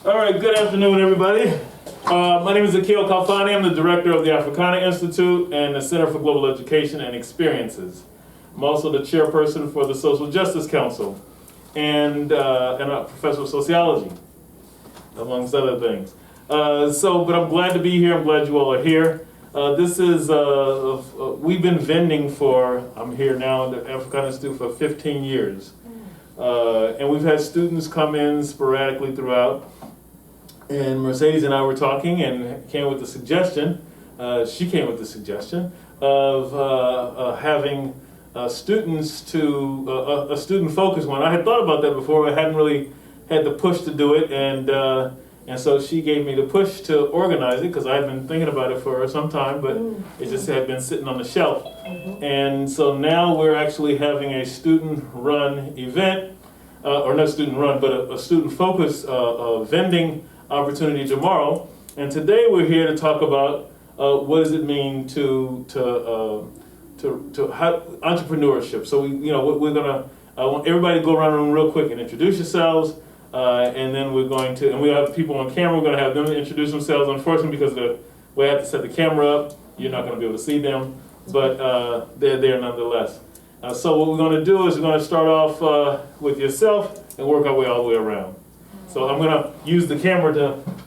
All right, good afternoon, everybody. My name is Akil Kalfani. I'm the director of the Africana Institute and the Center for Global Education and Experiences. I'm also the chairperson for the Social Justice Council and a professor of sociology, amongst other things. But I'm glad to be here. I'm glad you all are here. We've been vending I'm here now at the Africana Institute for 15 years. And we've had students come in sporadically throughout. And Mercedes and I were talking and came with the suggestion, she came with the suggestion of having students to, a student-focused one. I had thought about that before, I hadn't really had the push to do it, and so she gave me the push to organize it, because I had been thinking about it for some time, but it just had been sitting on the shelf. And so now we're actually having a student-run event, or not student-run, but a student-focused vending opportunity tomorrow. And today we're here to talk about what does it mean to entrepreneurship. So I want everybody to go around the room real quick and introduce yourselves. And then and we have people on camera, we're gonna have them introduce themselves. Unfortunately, because of the way I have to set the camera up, you're not gonna be able to see them, but they're there nonetheless. So what we're gonna do is we're gonna start off with yourself and work our way all the way around. So I'm gonna use the camera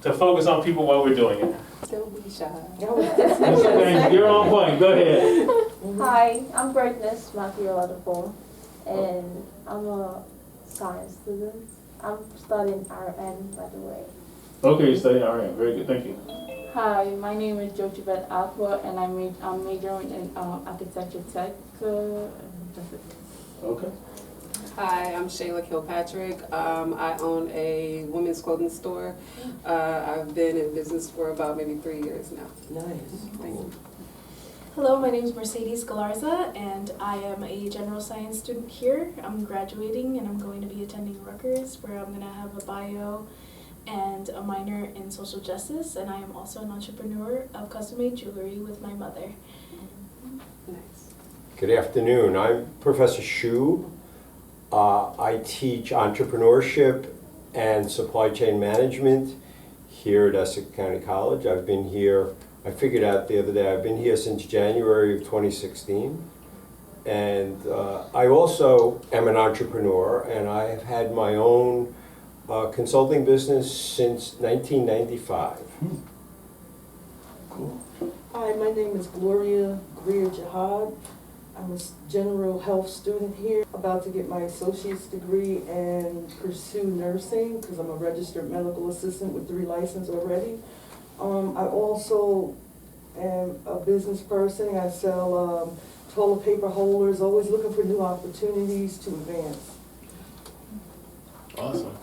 to focus on people while we're doing it. Don't be shy. Okay, you're on point, go ahead. Hi, I'm Brightness Matthew Oladapo, and I'm a science student. I'm studying RN, by the way. Okay, you're studying RN, very good, thank you. Hi, my name is Jochebet Aqua, and I'm majoring in architecture tech. That's it. Okay. Hi, I'm Shayla Kilpatrick. I own a women's clothing store. I've been in business for about maybe 3 years now. Nice. Thank you. Hello, my name is Mercedes Galarza, and I am a general science student here. I'm graduating, and I'm going to be attending Rutgers, where I'm going to have a bio and a minor in social justice, and I am also an entrepreneur of custom-made jewelry with my mother. Nice. Good afternoon. I'm Professor Shub. I teach entrepreneurship and supply chain management here at Essex County College. I've been here, I figured out the other day, I've been here since January of 2016. And I also am an entrepreneur, and I have had my own consulting business since 1995. Cool. Hi, my name is Gloria Greer Jihad. I'm a general health student here, about to get my associate's degree and pursue nursing because I'm a registered medical assistant with 3 licenses already. I also am a business person. I sell toilet paper holders, always looking for new opportunities to advance. Awesome.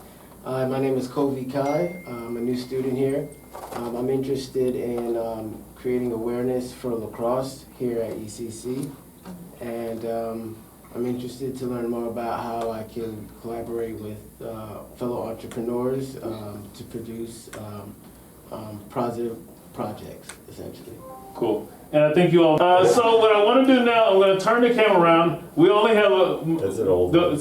Hi, my name is Kovi Kai. I'm a new student here. I'm interested in creating awareness for lacrosse here at ECC. And I'm interested to learn more about how I can collaborate with fellow entrepreneurs to produce positive projects, essentially. Cool. And I thank you all. So what I want to do now, I'm going to turn the camera around. We only have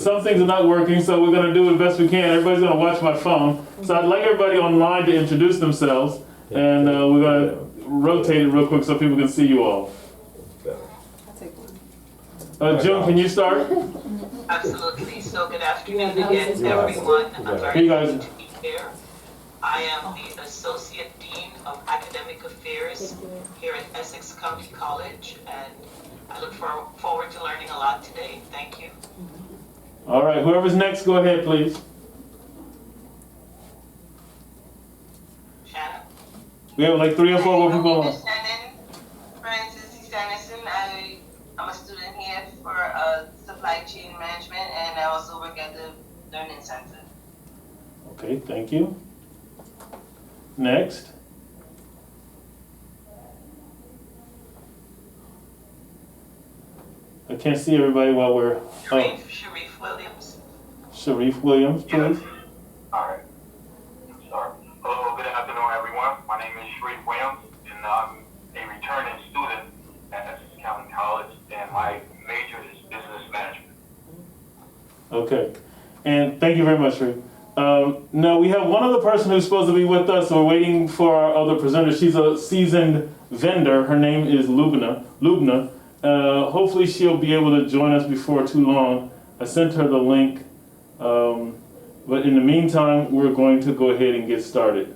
some things are not working, so we're going to do the best we can. Everybody's going to watch my phone. So I'd like everybody online to introduce themselves, and we're going to rotate it real quick so people can see you all. June, can you start? Absolutely. So good afternoon again, everyone. I'm very happy to be here. I am the Associate Dean of Academic Affairs here at Essex County College, and I look forward to learning a lot today. Thank you. All right, whoever's next, go ahead, please. Shannon? We have like 3 or 4 more people. My name is Shannon Francis Sanderson. I'm a student here for supply chain management, and I also work at the Learning Center. Okay, thank you. Next. I can't see everybody while we're... Sharif Williams. Sharif Williams, please. All right. Sorry. Hello, good afternoon, everyone. My name is Sharif Williams, and I'm a returning student at Essex County College, and my major is business management. Okay. And thank you very much, Sharif. No, we have one other person who's supposed to be with us, so we're waiting for our other presenter. She's a seasoned vendor. Her name is Lubna. Hopefully she'll be able to join us before too long. I sent her the link. But in the meantime, we're going to go ahead and get started.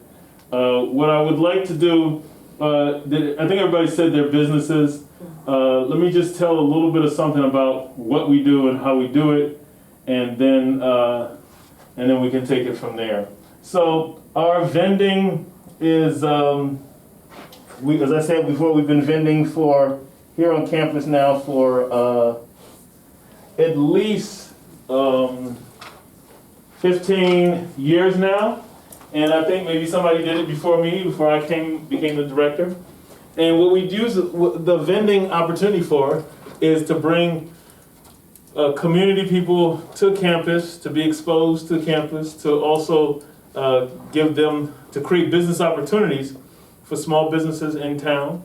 What I would like to do, I think everybody said their businesses. Let me just tell a little bit of something about what we do and how we do it, and then we can take it from there. So our vending is, as I said before, we've been vending here on campus now for at least 15 years now, and I think maybe somebody did it before me, before I became the director. And what we use the vending opportunity for is to bring community people to campus, to be exposed to campus, to also give them, to create business opportunities for small businesses in town.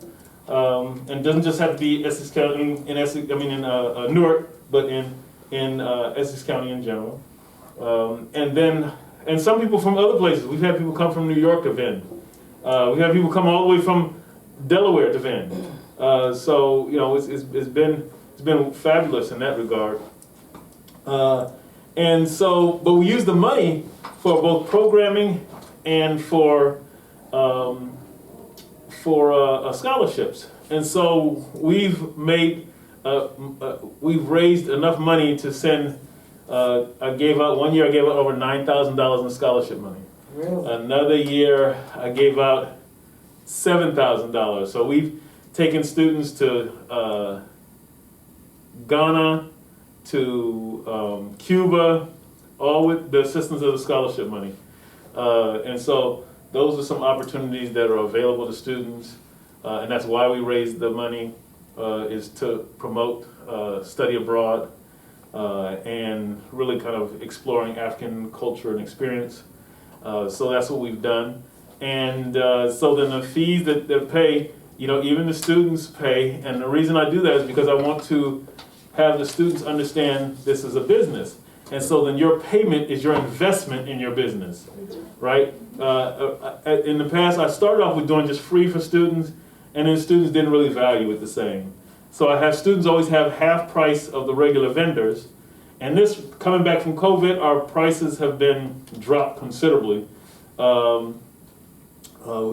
And it doesn't just have to be Essex County, in Newark, but in Essex County in general. And some people from other places. We've had people come from New York to vend. We've had people come all the way from Delaware to vend. So you know, it's been fabulous in that regard. And so, but we use the money for both programming and for scholarships. And so we've raised enough money to send. One year I gave out over $9,000 in scholarship money. Really? Another year I gave out $7,000. So we've taken students to Ghana, to Cuba, all with the assistance of the scholarship money. And so those are some opportunities that are available to students, and that's why we raised the money, is to promote study abroad. And really kind of exploring African culture and experience. So that's what we've done. And so then the fees that they pay, you know, even the students pay. And the reason I do that is because I want to have the students understand this is a business. And so then your payment is your investment in your business, right? In the past, I started off with doing just free for students, and then students didn't really value it the same. So I have students always have half price of the regular vendors. And this, coming back from COVID, our prices have been dropped considerably. We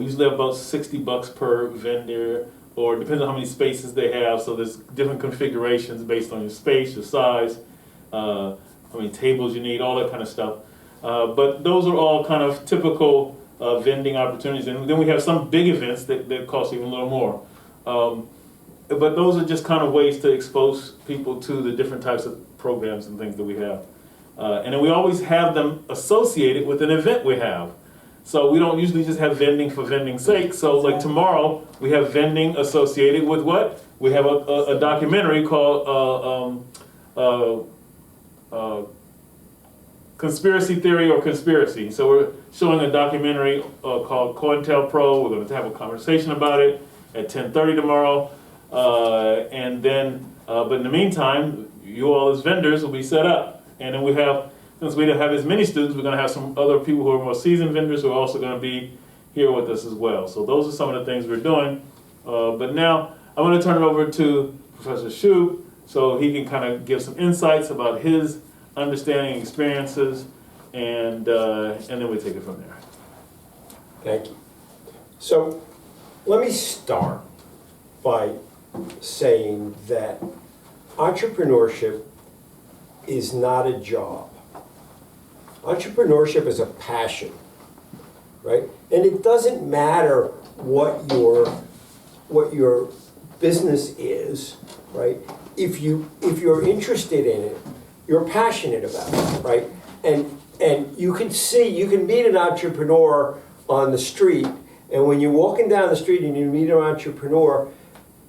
usually have about $60 per vendor, or depends on how many spaces they have. So there's different configurations based on your space, your size, how many tables you need, all that kind of stuff. But those are all kind of typical vending opportunities. And then we have some big events that cost even a little more. But those are just kind of ways to expose people to the different types of programs and things that we have. And then we always have them associated with an event we have. So we don't usually just have vending for vending's sake. So like tomorrow, we have vending associated with what? We have a documentary called Conspiracy Theory or Conspiracy. So we're showing a documentary called COINTELPRO. We're going to have a conversation about it at 10:30 tomorrow. And then, but in the meantime, you all as vendors will be set up. And then we have, since we don't have as many students, we're going to have some other people who are more seasoned vendors who are also going to be here with us as well. So those are some of the things we're doing. But now I'm going to turn it over to Professor Shub so he can kind of give some insights about his understanding, experiences, and then we take it from there. Thank you. So let me start by saying that entrepreneurship is not a job. Entrepreneurship is a passion, right? And it doesn't matter what your business is, right? If you're interested in it, you're passionate about it, right? And you can meet an entrepreneur on the street, and when you're walking down the street and you meet an entrepreneur,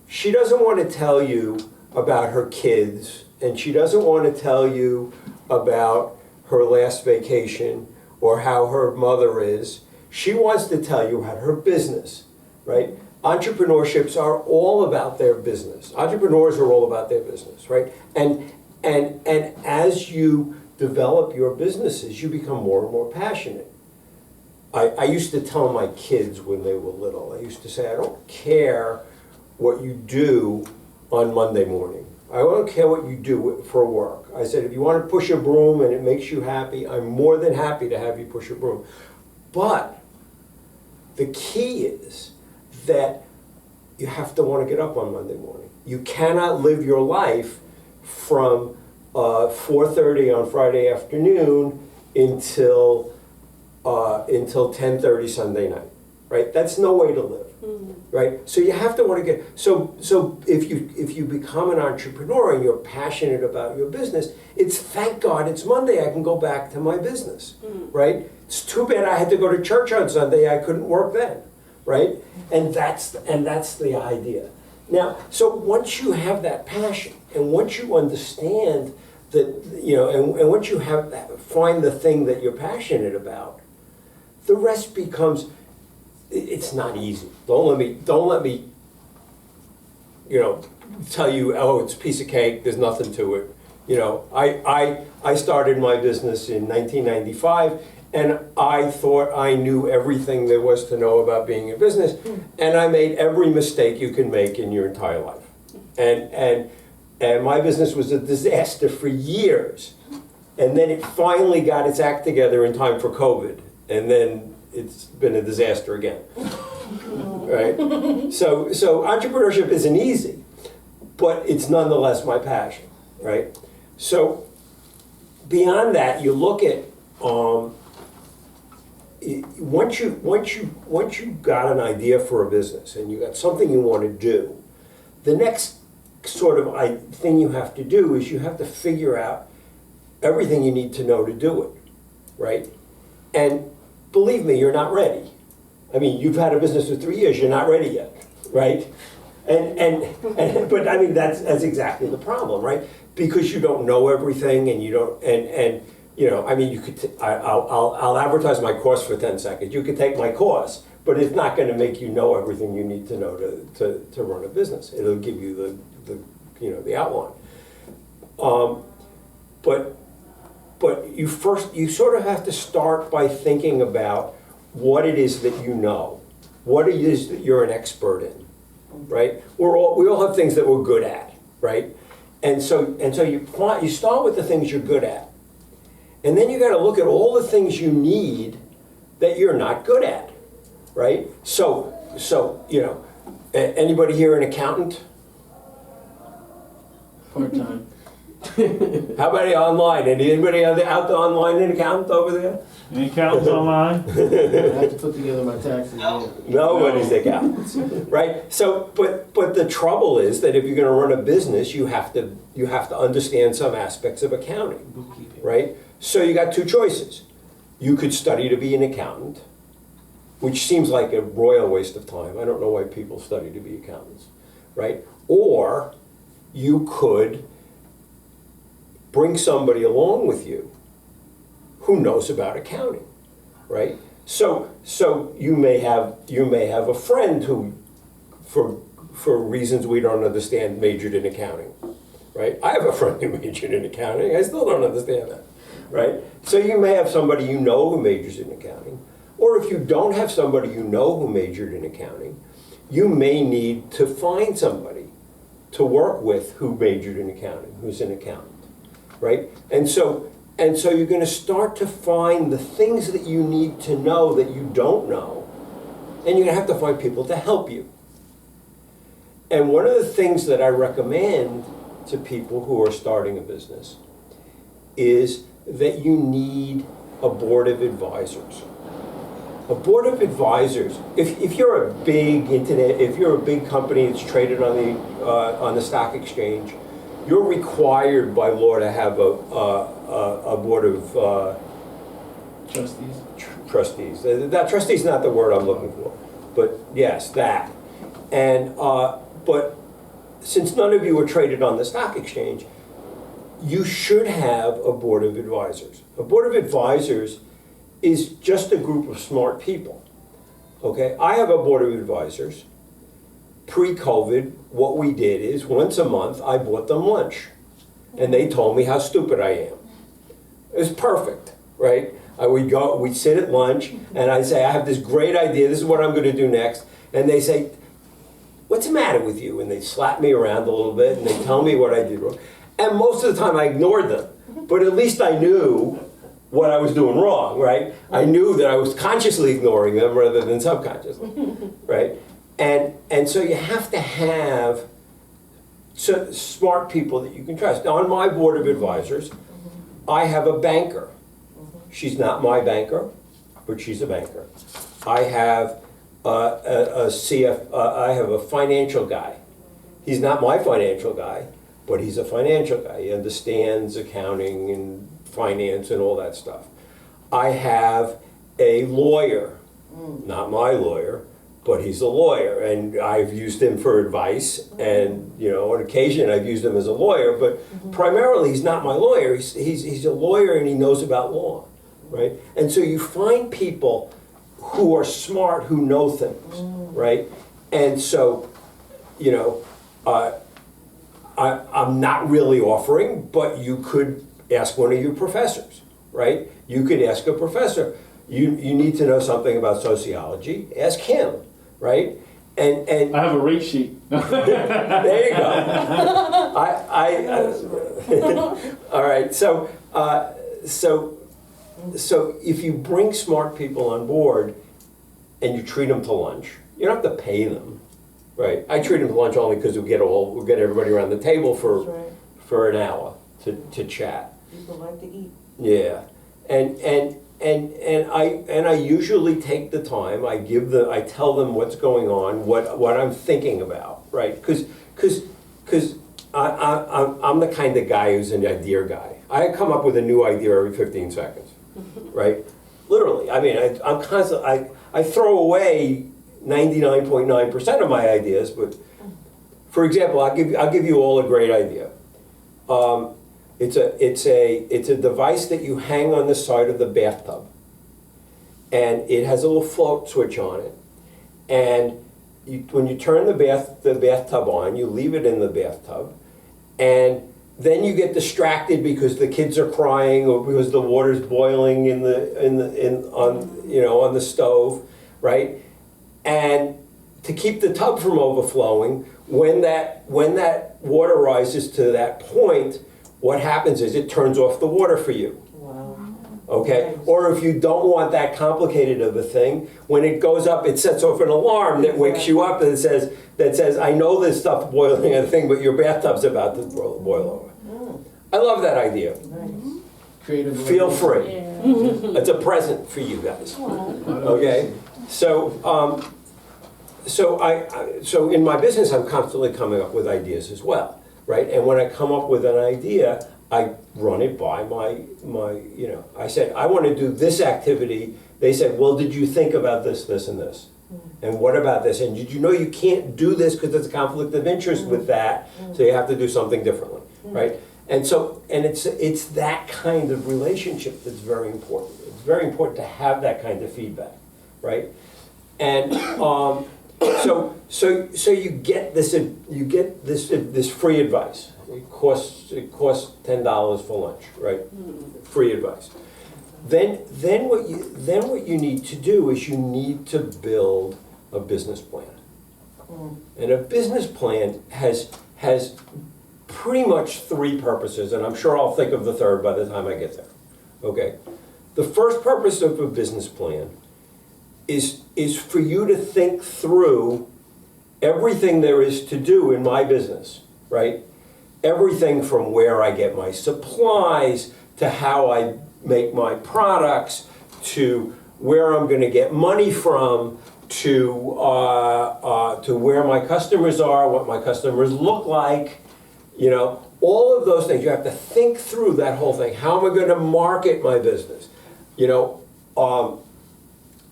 she doesn't want to tell you about her kids, and she doesn't want to tell you about her last vacation or how her mother is. She wants to tell you about her business, right? Entrepreneurships are all about their business. Entrepreneurs are all about their business, right? And as you develop your businesses, you become more and more passionate. I used to tell my kids when they were little, I used to say, I don't care what you do on Monday morning. I don't care what you do for work. I said, if you want to push a broom and it makes you happy, I'm more than happy to have you push a broom. But the key is that you have to want to get up on Monday morning. You cannot live your life from 4:30 on Friday afternoon until 10:30 Sunday night, right? That's no way to live, right? So you have to want to get, so if you become an entrepreneur and you're passionate about your business, it's thank God it's Monday, I can go back to my business, right? It's too bad I had to go to church on Sunday, I couldn't work then, right? And that's the idea. Now, so once you have that passion, and once you understand that, you know, and once you find the thing that you're passionate about, the rest becomes, it's not easy. Don't let me, you know, tell you, oh, it's a piece of cake, there's nothing to it. You know, I started my business in 1995, and I thought I knew everything there was to know about being in business, and I made every mistake you can make in your entire life. And my business was a disaster for years. And then it finally got its act together in time for COVID. And then it's been a disaster again, right? So entrepreneurship isn't easy, but it's nonetheless my passion, right? So beyond that, you look at, once you got an idea for a business and you got something you want to do, the next sort of thing you have to do is you have to figure out everything you need to know to do it, right? And believe me, you're not ready. I mean, you've had a business for 3 years, you're not ready yet, right? But I mean, that's exactly the problem, right? Because you don't know everything, and you don't, and you know, I mean, you could, I'll advertise my course for 10 seconds. You could take my course, but it's not going to make you know everything you need to know to run a business. It'll give you the you know, the outline. But you sort of have to start by thinking about what it is that you know, what it is that you're an expert in, right? We all have things that we're good at, right? And so you start with the things you're good at, and then you got to look at all the things you need that you're not good at, right? So you know, anybody here an accountant? Part-time. How about online? Anybody out there online an accountant over there? Any accountants online? I have to put together my taxes. No. Yeah. Nobody's accountants, right? So, but the trouble is that if you're going to run a business, you have to understand some aspects of accounting, Bookkeeping. right? So you got two choices. You could study to be an accountant, which seems like a royal waste of time. I don't know why people study to be accountants, right? Or you could bring somebody along with you who knows about accounting, right? So you may have a friend who, for reasons we don't understand, majored in accounting, right? I have a friend who majored in accounting. I still don't understand that, right? So you may have somebody you know who majors in accounting, or if you don't have somebody you know who majored in accounting, you may need to find somebody to work with who majored in accounting, who's an accountant, right? And so you're going to start to find the things that you need to know that you don't know, and you're going to have to find people to help you. And one of the things that I recommend to people who are starting a business is that you need a board of advisors. A board of advisors, if you're a big company that's traded on the stock exchange, you're required by law to have a board of Trustees. trustees. That trustees is not the word I'm looking for, but yes, that. And but since none of you are traded on the stock exchange, you should have a board of advisors. A board of advisors is just a group of smart people. Okay, I have a board of advisors. Pre-COVID, what we did is once a month I bought them lunch, and they told me how stupid I am. It was perfect, right? We'd sit at lunch, and I'd say, I have this great idea, this is what I'm going to do next. And they say, what's the matter with you? And they slap me around a little bit, and they tell me what I did wrong. And most of the time I ignored them, but at least I knew what I was doing wrong, right? I knew that I was consciously ignoring them rather than subconsciously, right? And so you have to have smart people that you can trust. Now, on my board of advisors, I have a banker. She's not my banker, but she's a banker. I have I have a financial guy. He's not my financial guy, but he's a financial guy. He understands accounting and finance and all that stuff. I have a lawyer, not my lawyer, but he's a lawyer, and I've used him for advice, and on occasion I've used him as a lawyer, but primarily he's not my lawyer. He's a lawyer, and he knows about law, right? And so you find people who are smart, who know things, right? And so, I'm not really offering, but you could ask one of your professors, right? You could ask a professor. You need to know something about sociology. Ask him, right? And I have a rate sheet. there you go. All right. So if you bring smart people on board and you treat them to lunch, you don't have to pay them, right? I treat them to lunch only because we'll get everybody around the table for an hour to chat. People like to eat. Yeah, and I usually take the time. I tell them what's going on, what I'm thinking about, right? Because I'm the kind of guy who's an idea guy. I come up with a new idea every 15 seconds, right? Literally. I mean, I'm constantly. I throw away 99.9% of my ideas, but for example, I'll give you all a great idea. It's a device that you hang on the side of the bathtub, and it has a little float switch on it. And when you turn the bathtub on, you leave it in the bathtub, and then you get distracted because the kids are crying or because the water's boiling on the stove, right? And to keep the tub from overflowing, when that water rises to that point, what happens is it turns off the water for you. Wow. Okay? Nice. Or if you don't want that complicated of a thing, when it goes up, it sets off an alarm that wakes you up and says, I know this stuff boiling a thing, but your bathtub's about to boil over. I love that idea. Nice. Creative. Feel free. It's a present for you guys. Okay? So in my business, I'm constantly coming up with ideas as well, right? And when I come up with an idea, I run it by I said, I want to do this activity. They said, well, did you think about this, this, and this? And what about this? And did you know you can't do this because there's a conflict of interest with that, so you have to do something differently, right? And so, it's that kind of relationship that's very important. It's very important to have that kind of feedback, right? And so you get this free advice. It costs $10 for lunch, right? Free advice. Then what you need to do is you need to build a business plan. And a business plan has pretty much three purposes, and I'm sure I'll think of the third by the time I get there. Okay? The first purpose of a business plan is for you to think through everything there is to do in my business, right? Everything from where I get my supplies, to how I make my products, to where I'm going to get money from, to where my customers are, what my customers look like, all of those things. You have to think through that whole thing. How am I going to market my business?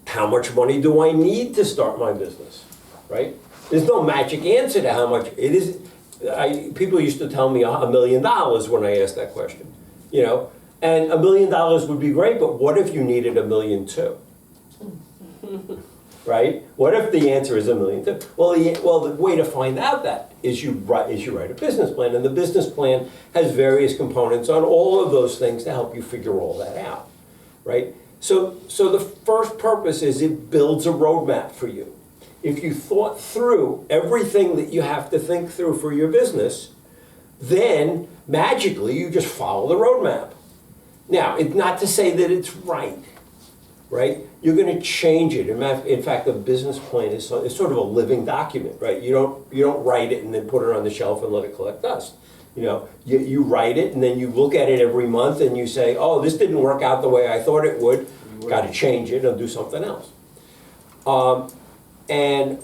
How much money do I need to start my business, right? There's no magic answer to how much it is. People used to tell me $1 million when I asked that question, and $1 million would be great, but what if you needed $1.2 million? right? What if the answer is $1 million? Well, the way to find out that is you write a business plan, and the business plan has various components on all of those things to help you figure all that out, right? So the first purpose is it builds a roadmap for you. If you thought through everything that you have to think through for your business, then magically you just follow the roadmap. Now, it's not to say that it's right? You're going to change it. In fact, the business plan is sort of a living document, right? You don't write it and then put it on the shelf and let it collect dust. You write it and then you look at it every month and you say, oh, this didn't work out the way I thought it would. Got to change it and do something else. Go ahead.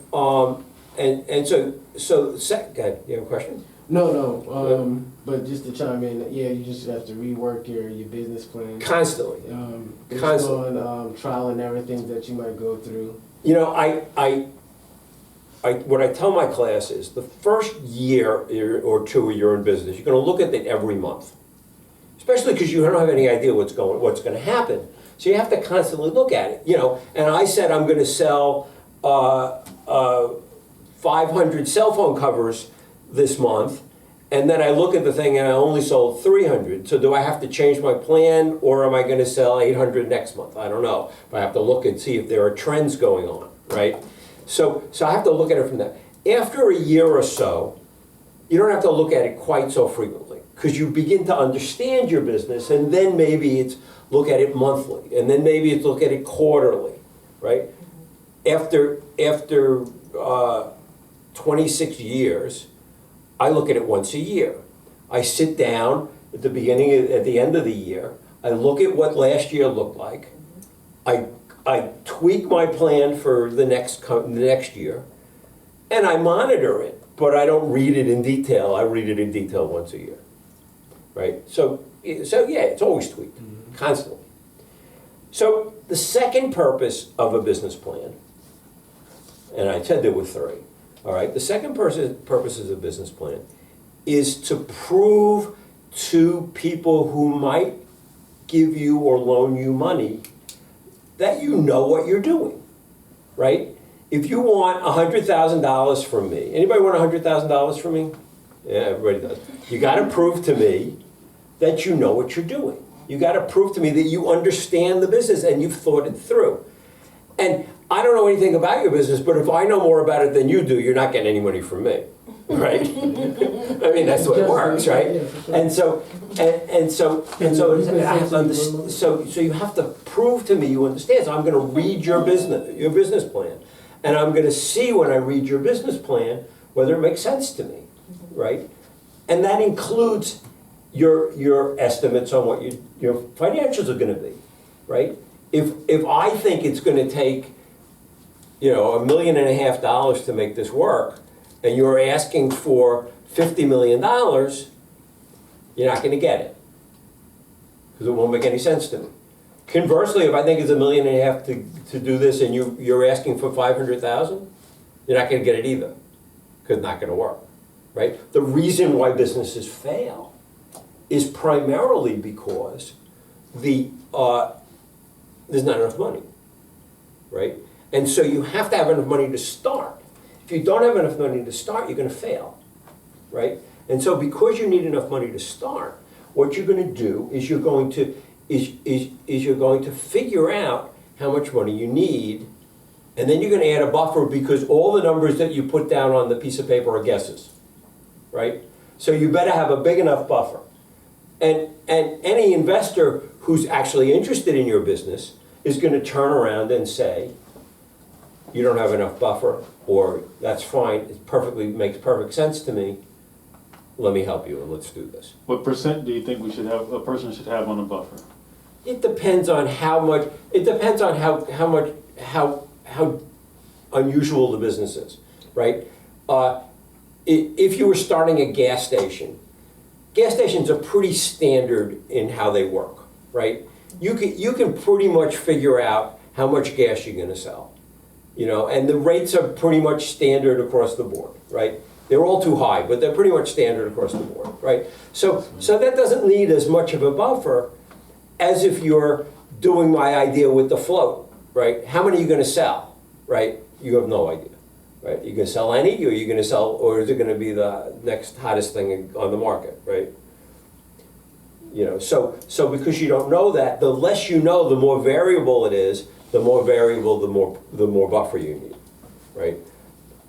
You have a question? No. But just to chime in, yeah, you just have to rework your business plan. Constantly. Based Constantly. on trial and everything that you might go through. What I tell my class is the first year or two you're in business, you're going to look at it every month, especially because you don't have any idea what's going to happen. So you have to constantly look at it. And I said I'm going to sell 500 cell phone covers this month, and then I look at the thing and I only sold 300. So do I have to change my plan, or am I going to sell 800 next month? I don't know. But I have to look and see if there are trends going on, right? So I have to look at it from that. After a year or so, you don't have to look at it quite so frequently, because you begin to understand your business, and then maybe it's look at it monthly, and then maybe it's look at it quarterly, right? After 26 years, I look at it once a year. I sit down at the end of the year. I look at what last year looked like. I tweak my plan for the next year, and I monitor it, but I don't read it in detail. I read it in detail once a year, right? So yeah, it's always tweaked, constantly. So the second purpose of a business plan, and I said there were three. All right, the second purpose of a business plan is to prove to people who might give you or loan you money that you know what you're doing, right? If you want $100,000 from me, anybody want $100,000 from me? Yeah, everybody does. You got to prove to me that you know what you're doing. You got to prove to me that you understand the business and you've thought it through. And I don't know anything about your business, but if I know more about it than you do, you're not getting any money from me, right? I mean, that's the way it works, right? So you have to prove to me you understand. So I'm going to read your business plan, and I'm going to see when I read your business plan whether it makes sense to me, right? And that includes your estimates on what your financials are going to be, right? If I think it's going to take $1.5 million to make this work, and you're asking for $50 million, you're not going to get it, because it won't make any sense to me. Conversely, if I think it's $1.5 million to do this, and you're asking for $500,000, you're not going to get it either, because it's not going to work, right? The reason why businesses fail is primarily because there's not enough money, right? And so you have to have enough money to start. If you don't have enough money to start, you're going to fail, right? And so because you need enough money to start, what you're going to do is you're going to figure out how much money you need, and then you're going to add a buffer, because all the numbers that you put down on the piece of paper are guesses, right? So you better have a big enough buffer. And any investor who's actually interested in your business is going to turn around and say, you don't have enough buffer, or that's fine, makes perfect sense to me, let me help you and let's do this. What percent do you think a person should have on a buffer? It depends on how unusual the business is, right? If you were starting a gas stations are pretty standard in how they work, right? You can pretty much figure out how much gas you're going to sell, and the rates are pretty much standard across the board, right? They're all too high, but they're pretty much standard across the board, right? So that doesn't need as much of a buffer as if you're doing my idea with the float, right? How many are you going to sell? right? You have no idea, right? You gonna sell any, or you gonna sell, or is it gonna be the next hottest thing on the market, right? You know, so because you don't know that, the less you know, the more variable it is, the more variable, the more buffer you need, right?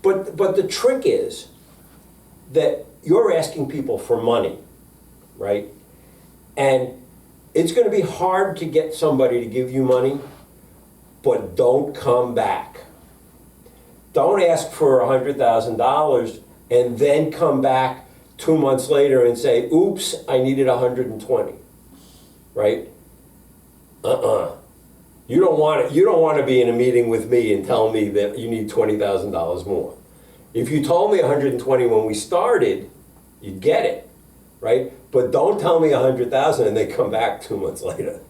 But the trick is that you're asking people for money, right? And it's gonna be hard to get somebody to give you money, but don't come back. Don't ask for $100,000 and then come back 2 months later and say, oops, I needed 120, right? You don't want to be in a meeting with me and tell me that you need $20,000 more. If you told me 120 when we started, you'd get it, right? But don't tell me 100,000 and then come back 2 months later.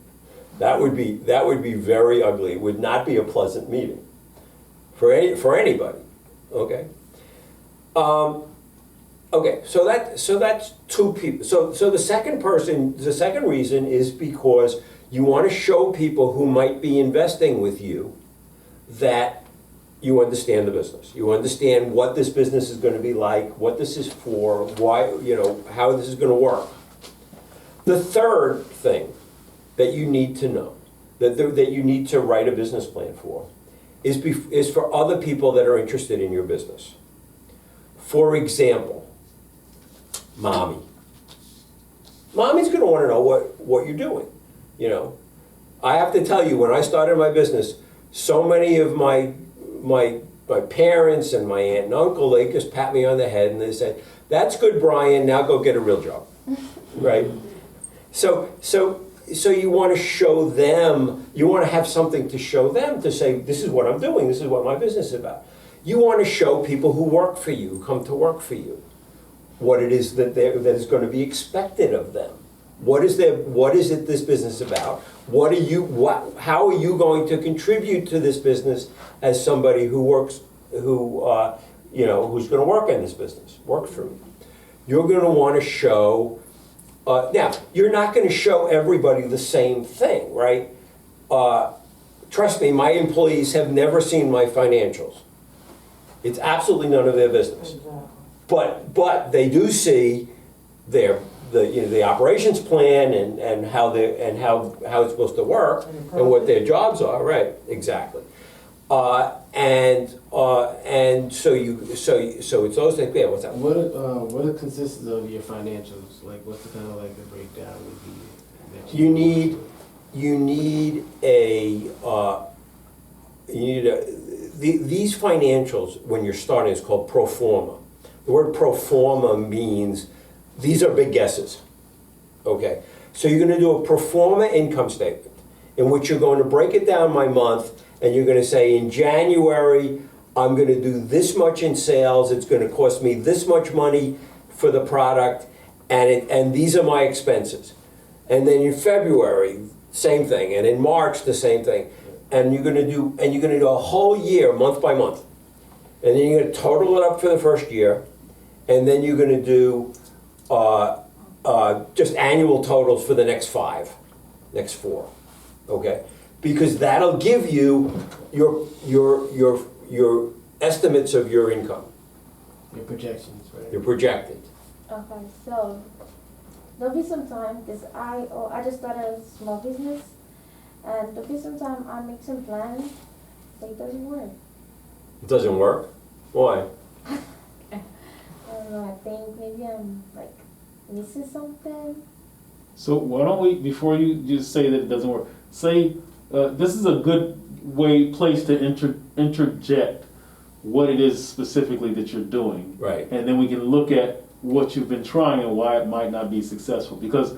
That would be very ugly. It would not be a pleasant meeting for anybody. Okay. Okay. So that's two people. So the second reason is because you want to show people who might be investing with you that you understand the business. You understand what this business is going to be like, what this is for, why, you know, how this is going to work. The third thing that you need to know, that you need to write a business plan for, is for other people that are interested in your business. For example, mommy. Mommy's going to want to know what you're doing. You know, I have to tell you, when I started my business, so many of my parents and my aunt and uncle, they just pat me on the head and they say, "That's good, Brian. Now go get a real job." Right? So you want to show them, you want to have something to show them, to say, this is what I'm doing, this is what my business is about. You want to show people who work for you, who come to work for you, what it is that is going to be expected of them. What is it this business about? How are you going to contribute to this business as somebody who works, who's going to work in this business, work for me? You're going to want to show. Now, you're not going to show everybody the same thing, right? Trust me, my employees have never seen my financials. It's absolutely none of their business. But they do see the operations plan and how it's supposed to work and what their jobs are, right? Exactly. And so it's those things. Yeah, what's that? What consists of your financials? Like, what's the kind of like the breakdown would be? These financials, when you're starting, is called pro forma. The word pro forma means these are big guesses. Okay, so you're going to do a pro forma income statement in which you're going to break it down by month. And you're going to say, in January, I'm going to do this much in sales. It's going to cost me this much money for the product, and these are my expenses. And then in February, same thing, and in March, the same thing. And you're going to do a whole year, month by month. And then you're going to total it up for the first year, and then you're going to do just annual totals for the next 4. Okay. Because that'll give you your estimates of your income. Your projections, right? Your projected. Okay, so there'll be some time because I just started a small business, and there'll be some time I make some plans, but it doesn't work. It doesn't work? Why? I don't know. I think maybe I'm like missing something. So why don't we, before you just say that it doesn't work, say this is a good place to interject what it is specifically that you're doing. Right. And then we can look at what you've been trying and why it might not be successful. Because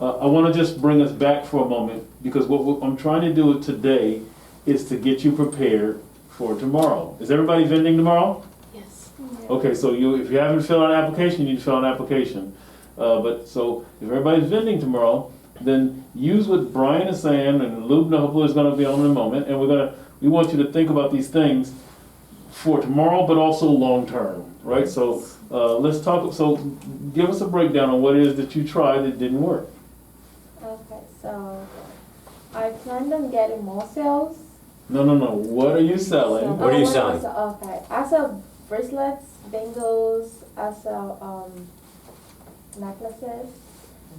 I want to just bring us back for a moment, because what I'm trying to do today is to get you prepared for tomorrow. Is everybody vending tomorrow? Yes. Okay, so if you haven't filled out an application, you need to fill out an application. But so if everybody's vending tomorrow, then use what Brian is saying, and Lube hopefully is going to be on in a moment, and we want you to think about these things for tomorrow, but also long term, right? So let's talk. So give us a breakdown on what it is that you tried that didn't work. Okay, so I planned on getting more sales, No. What are you selling? What are you Oh, selling? Okay, I sell bracelets, bangles, I sell necklaces,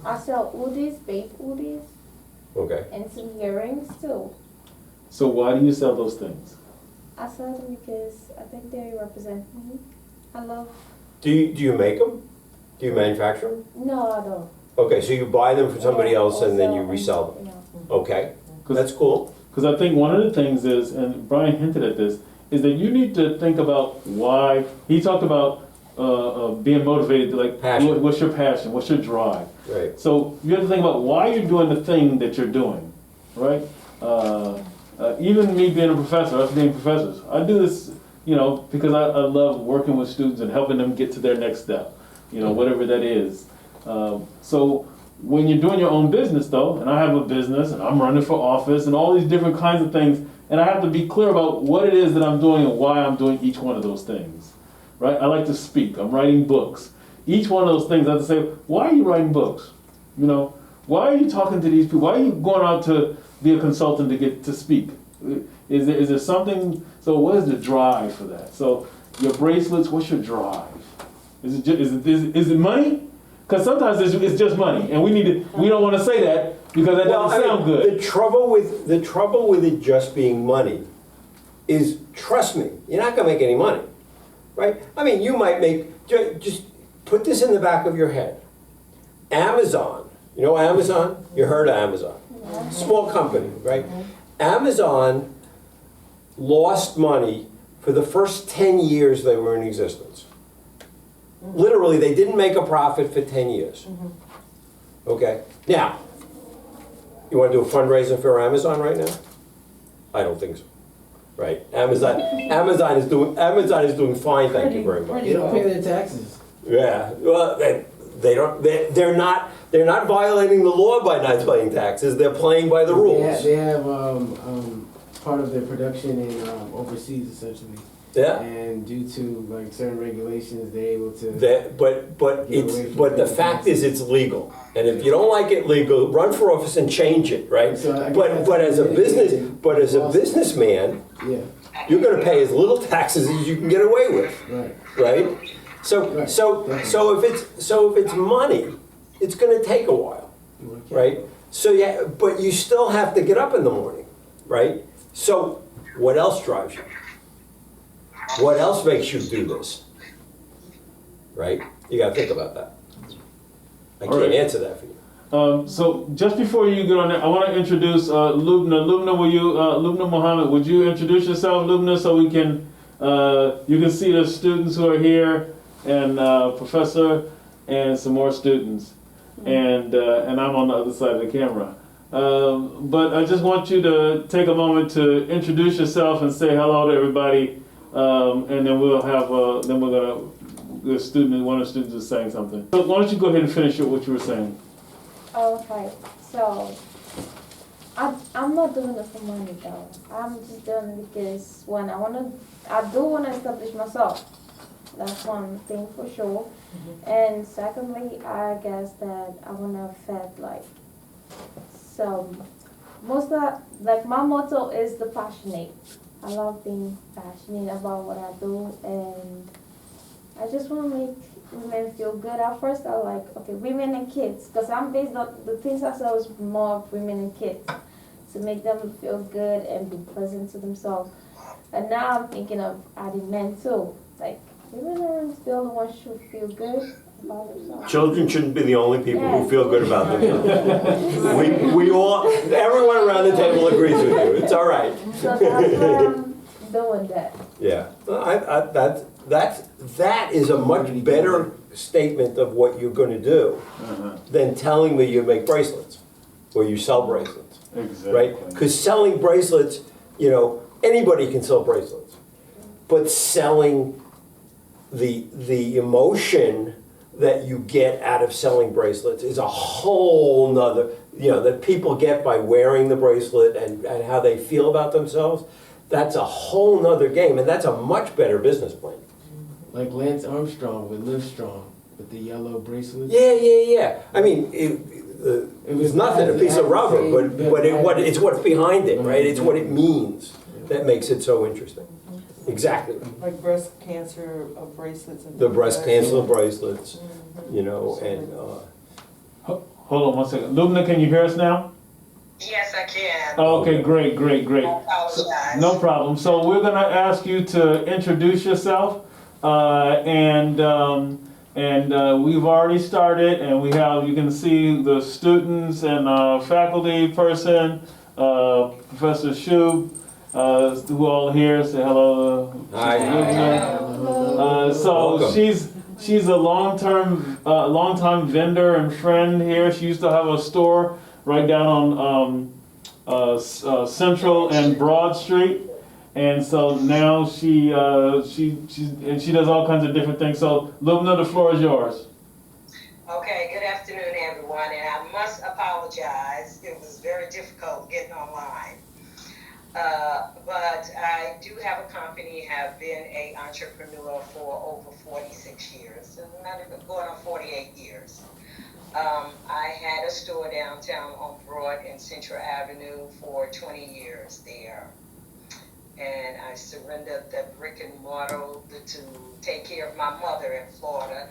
I sell hoodies, babe hoodies, Okay. and some earrings too. So why do you sell those things? I sell them because I think they represent me. I love. Do you make them? Do you manufacture them? No, I don't. Okay, so you buy them from somebody Yeah, else and then you also, resell them. Yeah. Okay, that's cool. Because I think one of the things is, and Brian hinted at this, is that you need to think about why. He talked about being motivated, like Passion. what's your passion, what's your drive. Right. So you have to think about why you're doing the thing that you're doing, right? Even me being a professor, us being professors, I do this, because I love working with students and helping them get to their next step, whatever that is. So when you're doing your own business though, and I have a business and I'm running for office and all these different kinds of things, and I have to be clear about what it is that I'm doing and why I'm doing each one of those things, right? I like to speak, I'm writing books. Each one of those things I have to say, why are you writing books? Why are you talking to these people? Why are you going out to be a consultant to get to speak? Is there something, so what is the drive for that? So your bracelets, what's your drive? Is it money? Because sometimes it's just money, and we don't want to say that because that doesn't sound good. The trouble with it just being money is, trust me, you're not going to make any money, right? I mean, you might make, just put this in the back of your head. Amazon, you know Amazon? You heard of Amazon. Small company, right? Amazon lost money for the first 10 years they were in existence. Literally, they didn't make a profit for 10 years. Okay? Now, you want to do a fundraiser for Amazon right now? I don't think so. Right? Amazon is doing fine, thank you very much. They don't pay their taxes. Yeah. Well, they're not violating the law by not paying taxes. They're playing by the rules. They have part of their production in overseas, essentially. Yeah. And due to certain regulations, they're able to. But the fact is, it's legal. And if you don't like it legal, run for office and change it, right? So but as a businessman, yeah. you're going to pay as little taxes as you can get away with, Right. right? So if it's money, it's going to take a while, right? So yeah, but you still have to get up in the morning, right? So what else drives you? What else makes you do this? Right? You got to think about that. I can't answer that for you. So just before you get on there, I want to introduce Lubna. Lubna, Lubna Muhammad, would you introduce yourself, Lubna, so we can, you can see the students who are here, and professor, and some more students, and I'm on the other side of the camera. But I just want you to take a moment to introduce yourself and say hello to everybody, and then we'll have one of the students is saying something. So why don't you go ahead and finish what you were saying? Okay, so I'm not doing it for money though. I'm just doing it because I do want to establish myself. That's one thing for sure. And secondly, I guess that I want to affect my motto is the passionate. I love being passionate about what I do, and I just want to make women feel good. At first, I women and kids, because I'm based on the things I sell is more of women and kids, to make them feel good and be pleasant to themselves. And now I'm thinking of adding men too. Women are still the ones who feel good about themselves. Children shouldn't be the only people who feel good about themselves. we all, everyone around the table agrees with you. It's all right. So that's why I'm doing that. Yeah, that is a much better statement of what you're going to do than telling me you make bracelets or you sell bracelets. Exactly. Right? Because selling bracelets, anybody can sell bracelets, but selling the emotion that you get out of selling bracelets is a whole nother, that people get by wearing the bracelet and how they feel about themselves. That's a whole nother game, and that's a much better business plan. Like Lance Armstrong with Live Strong with the yellow bracelet. Yeah. I mean, it was nothing, a piece of rubber, but it's what's behind it, right? It's what it means. that makes it so interesting. Exactly. Like breast cancer bracelets and The things breast like that. cancer bracelets, you know, and, Hold on one second. Lubna, can you hear us now? Yes, I can. Okay, great. I apologize. No problem. So we're gonna ask you to introduce yourself, and we've already started, and we have, you can see the students and faculty person, Professor Shub, who all here. Say hello. Hi. So Welcome. she's a long-time vendor and friend here. She used to have a store right down on Central and Broad Street, and so now she does all kinds of different things. So Lubna, the floor is yours. Okay, good afternoon, everyone, and I must apologize. It was very difficult getting online. But I do have a company, have been an entrepreneur for over 46 years, and not even going on 48 years. I had a store downtown on Broad and Central Avenue for 20 years there. And I surrendered the brick and mortar to take care of my mother in Florida.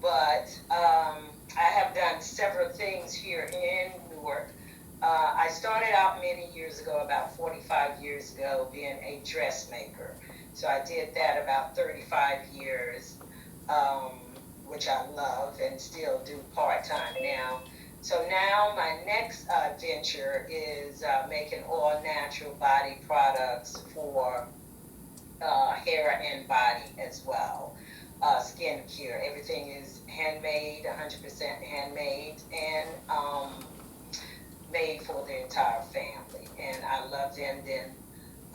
But I have done several things here in Newark. I started out many years ago, about 45 years ago, being a dressmaker. So I did that about 35 years, which I love and still do part-time now. So now my next venture is making all natural body products for hair and body as well. Skin care, everything is handmade, 100% handmade, and made for the entire family, and I love them. Then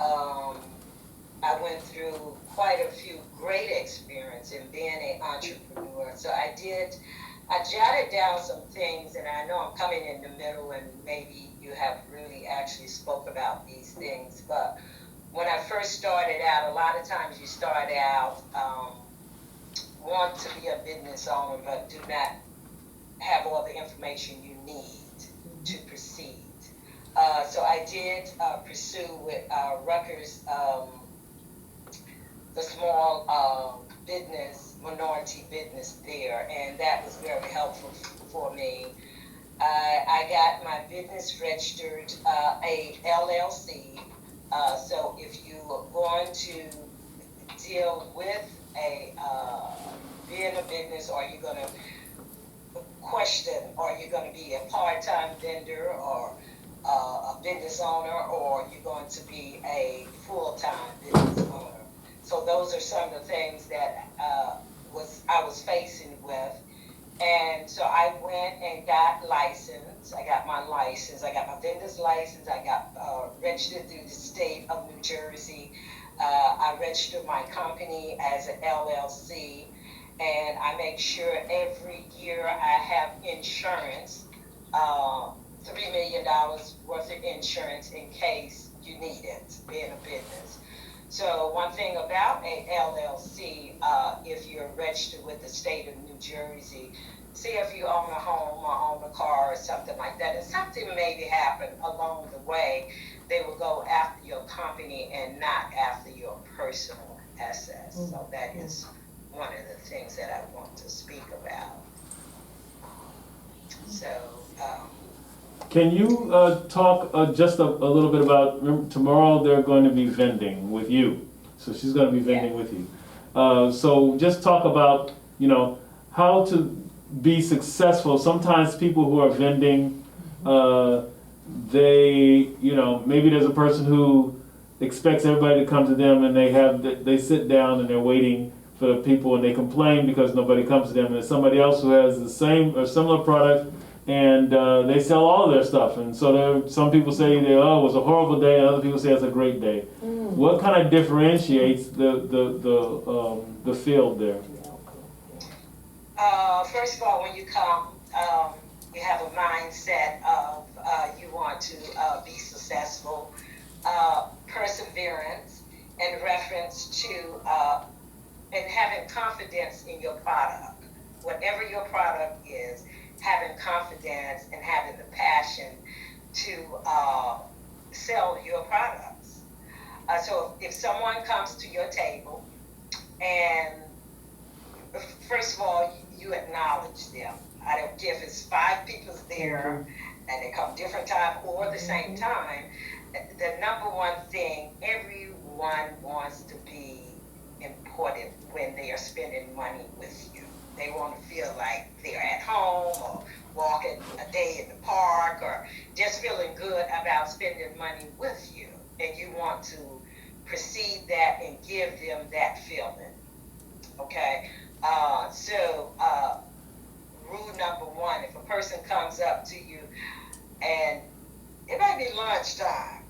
I went through quite a few great experiences in being an entrepreneur. So I jotted down some things, and I know I'm coming in the middle, and maybe you have really actually spoke about these things. But when I first started out, a lot of times you start out want to be a business owner, but do not have all the information you need to proceed. So I did pursue with Rutgers the small business, minority business there, and that was very helpful for me. I got my business registered, a LLC. So if you are going to deal with being a business, or you're going to question, are you going to be a part-time vendor or a business owner, or you're going to be a full-time business owner? So those are some of the things that I was facing with. And so I went and got licensed. I got my license. I got my vendor's license. I got registered through the state of New Jersey. I registered my company as an LLC. And I make sure every year I have insurance, $3 million worth of insurance in case you need it, being a business. So one thing about a LLC, if you're registered with the state of New Jersey, see if you own a home or own a car or something like that, and something maybe happen along the way, they will go after your company and not after your personal assets. So that is one of the things that I want to speak about. So, Can you talk just a little bit about, remember, tomorrow they're going to be vending with you. So she's going to be vending with you. So just talk about, how to be successful. Sometimes people who are vending, they, maybe there's a person who expects everybody to come to them, and they sit down and they're waiting for the people, and they complain because nobody comes to them. And there's somebody else who has the same or similar product, and they sell all of their stuff. And so some people say, it was a horrible day, and other people say it's a great day. What kind of differentiates the field there? first of all, when you come, you have a mindset of you want to be successful, perseverance, in reference to and having confidence in your product. Whatever your product is, having confidence and having the passion to sell your products. So if someone comes to your table, and first of all, you acknowledge them. I don't care if it's 5 people there and they come different time or the same time. The number one thing, everyone wants to be important when they are spending money with you. They want to feel like they're at home or walking a day in the park or just feeling good about spending money with you. And you want to perceive that and give them that feeling. Okay? Rule number 1, if a person comes up to you and it might be lunchtime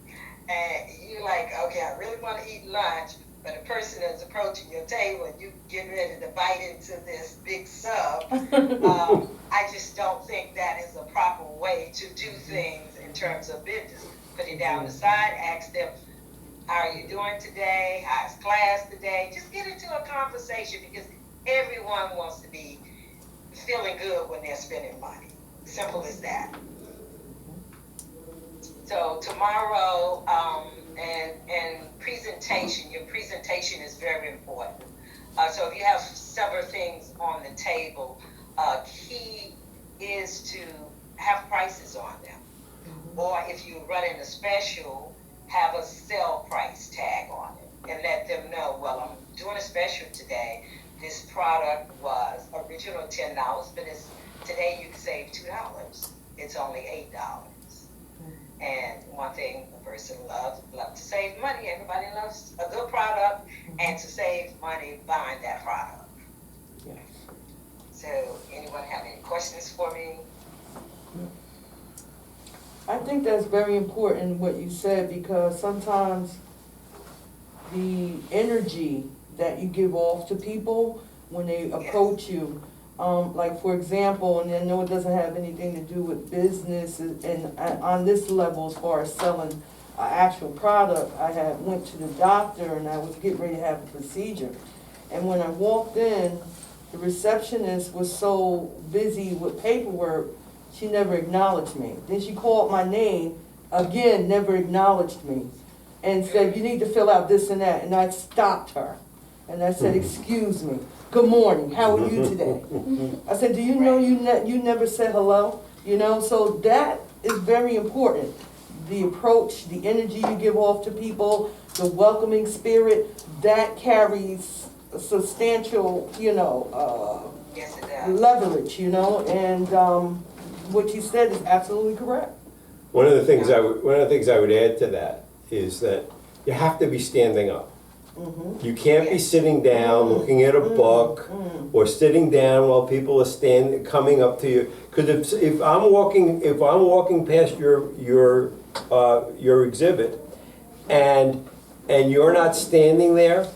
and you're like, okay, I really want to eat lunch, but a person is approaching your table and you getting ready to bite into this big sub, I just don't think that is a proper way to do things in terms of business. Put it down the side, ask them, how are you doing today? How's class today? Just get into a conversation because everyone wants to be feeling good when they're spending money. Simple as that. So tomorrow, and presentation, your presentation is very important. So if you have several things on the table, key is to have prices on them. Or if you're running a special, have a sell price tag on it and let them know, well, I'm doing a special today. This product was original $10, but today you can save $2. It's only $8. And one thing a person loves to save money. Everybody loves a good product and to save money buying that product. Yes. So anyone have any questions for me? I think that's very important what you said, because sometimes the energy that you give off to people when they approach you, like for example, and I know it doesn't have anything to do with business, and on this level as far as selling an actual product, I had went to the doctor and I was getting ready to have a procedure. And when I walked in, the receptionist was so busy with paperwork, she never acknowledged me. Then she called my name, again, never acknowledged me, and said, you need to fill out this and that. And I stopped her. And I said, excuse me, good morning, how are you today? I said, do you know you never said hello? You know, so that is very important. The approach, the energy you give off to people, the welcoming spirit, that carries a substantial, Yes, it does. leverage, and what you said is absolutely correct. One of the things I would add to that is that you have to be standing up. You can't be sitting down looking at a book or sitting down while people are coming up to you. Because if I'm walking past your exhibit and you're not standing there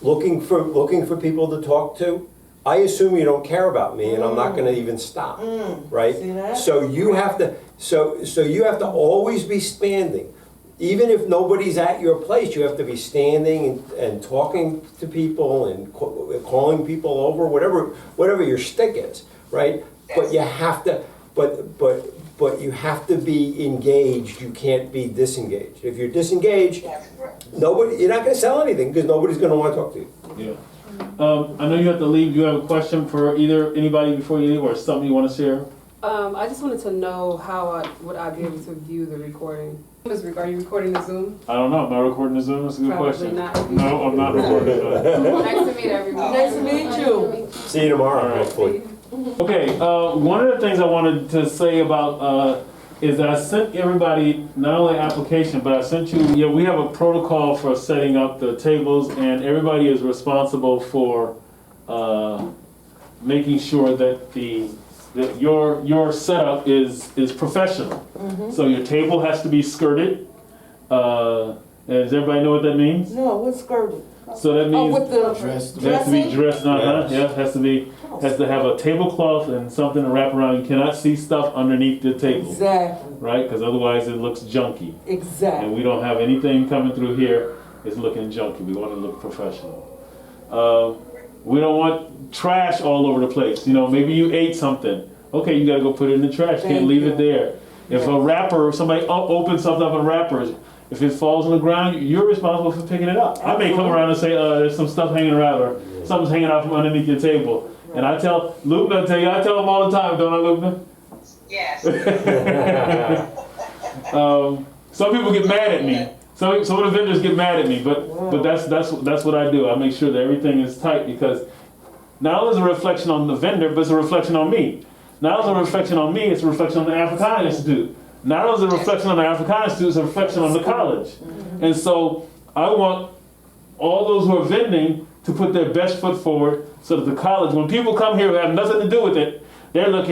looking for people to talk to, I assume you don't care about me, and I'm not going to even stop, right? See that? So you have to always be standing. Even if nobody's at your place, you have to be standing and talking to people and calling people over, whatever your stick is, right? But you have to, but you have to be engaged. You can't be disengaged. If you're disengaged, you're not going to sell anything because nobody's going to want to talk to you. Yeah. I know you have to leave. Do you have a question for either anybody before you leave, or something you want to share? I just wanted to know how would I be able to view the recording? Are you recording the Zoom? I don't know. Am I recording the Zoom? That's a good Probably question. not. No, I'm not recording it. Nice to meet everyone. Nice to meet you. See you tomorrow, All right. hopefully. Okay, one of the things I wanted to say about is that I sent everybody not only an application, but I sent you, we have a protocol for setting up the tables, and everybody is responsible for making sure that your setup is professional. So your table has to be skirted. And does everybody know what that means? No, what's skirted? So that means with the Dressed. it has to be dressing? dressed, has to have a tablecloth and something to wrap around. You cannot see stuff underneath the table, Exactly, right? Because otherwise it looks junky. And exactly. we don't have anything coming through here. It's looking junky. We want to look professional. We don't want trash all over the place. Maybe you ate something. Okay, you got to go put it in the trash. Can't Thank leave you. it there. If a wrapper, somebody opens something up in wrappers, If it falls on the ground, you're responsible for picking it up. I may come around and say, there's some stuff hanging around, or something's hanging out from underneath your table. And I tell Lubna, I tell them all the time, don't I, Lubna? Yes. Some people get mad at me. Some of the vendors get mad at me, but that's what I do. I make sure that everything is tight, because not only is it a reflection on the vendor, but it's a reflection on me. Not only is it a reflection on me, it's a reflection on the Africana Institute. Not only is it a reflection on the Africana Institute, it's a reflection on the college. And so I want all those who are vending to put their best foot forward, so that the college, when people come here who have nothing to do with it, they're like,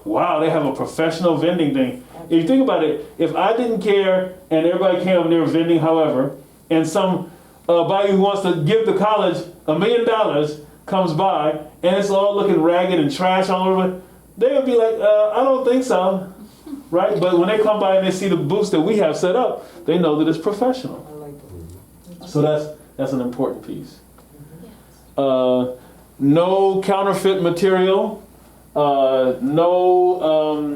wow, they have a professional vending thing. If you think about it, if I didn't care and everybody came up there vending, however, and some body who wants to give the college $1 million comes by and it's all looking ragged and trash all over, they would be like, I don't think so, right? But when they come by and they see the booths that we have set up, they know that it's professional. So that's an important piece. No counterfeit material.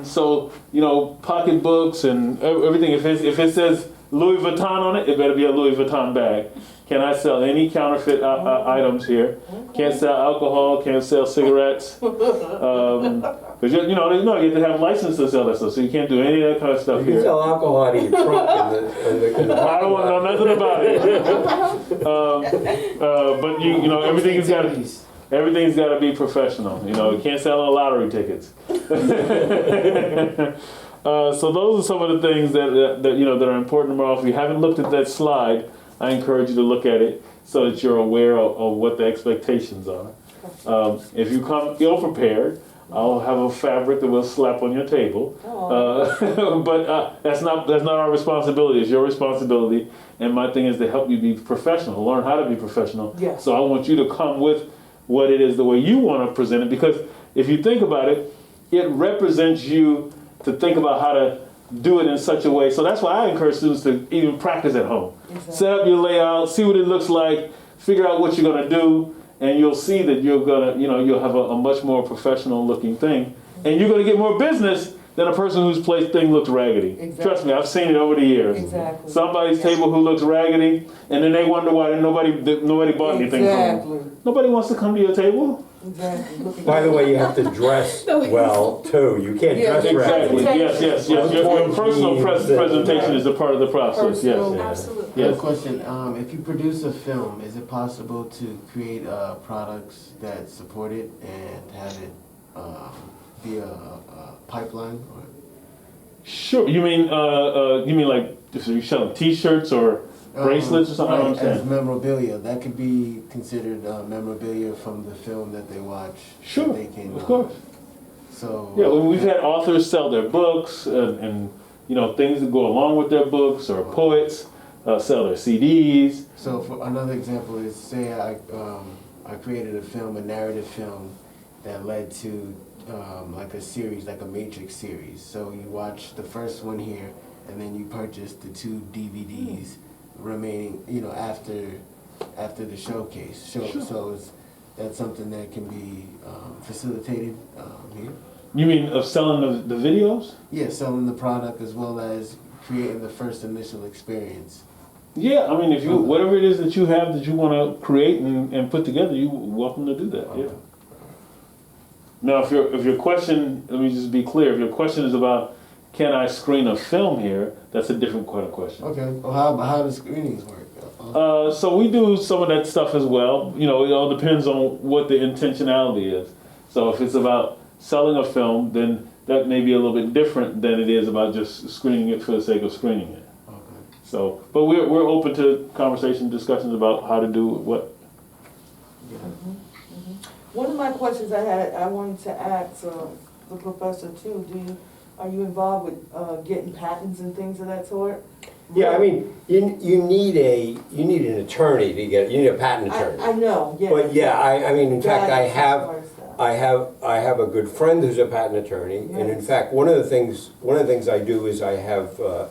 So, pocketbooks and everything. If it says Louis Vuitton on it, it better be a Louis Vuitton bag. Can I sell any counterfeit items here? Can't sell alcohol, can't sell cigarettes. Because you have to have a license to sell that stuff, so you can't do any of that kind of stuff You here. sell alcohol out of your trunk in the I don't want to know nothing about it. But everything's got to be professional. You can't sell no lottery tickets. So those are some of the things that are important tomorrow. If you haven't looked at that slide, I encourage you to look at it so that you're aware of what the expectations are. If you come ill-prepared, I'll have a fabric that we'll slap on your table. But that's not our responsibility. It's your responsibility. And my thing is to help you be professional, learn how to be professional. Yes. So I want you to come with what it is the way you want to present it, because if you think about it, it represents you to think about how to do it in such a way. So that's why I encourage students to even practice at home. Exactly. Set up your layout, see what it looks like, figure out what you're going to do, and you'll see that you'll have a much more professional looking thing, and you're going to get more business than a person whose thing looks raggedy. Exactly. Trust me, I've seen it over the years. Exactly. Somebody's table who looks raggedy, and then they wonder why nobody bought anything from them. Nobody wants to come to your table. Exactly. By the way, you have to dress well too. You can't dress exactly. raggedy. Yes. Your personal presentation is a part of the process. Yes. Absolutely. I have a question. If you produce a film, is it possible to create products that support it and have it via a pipeline? Or? Sure. You mean like if you're selling T-shirts or bracelets or something? I don't understand. As memorabilia, that could be considered memorabilia from the film that they watch. Sure. They can, of course. So yeah, we've had authors sell their books and things that go along with their books, or poets sell their CDs. So for another example is, say I created a narrative film that led to like a series, like a Matrix series. So you watch the first one here, and then you purchase the 2 DVDs remaining, after the showcase. Sure. So that's something that can be facilitated here. You mean of selling the videos? Yeah, selling the product as well as creating the first initial experience. Yeah, I mean, if you whatever it is that you have that you want to create and put together, you're welcome to do that. Okay. Yeah. Now, if your question, let me just be clear. If your question is about can I screen a film here, that's a different kind of question. Okay. Well, how do screenings work? So we do some of that stuff as well. It all depends on what the intentionality is. So if it's about selling a film, then that may be a little bit different than it is about just screening it for the sake of screening it. Okay. So, but we're open to discussions about how to do what. Yeah. One of my questions I wanted to ask the professor too. Are you involved with getting patents and things of that sort? Yeah, I mean, you need an attorney to get. You need a patent attorney. I know. Yeah. But yeah, I mean, in fact, I have a good friend who's a patent attorney, yes. And in fact, one of the things I do is I have an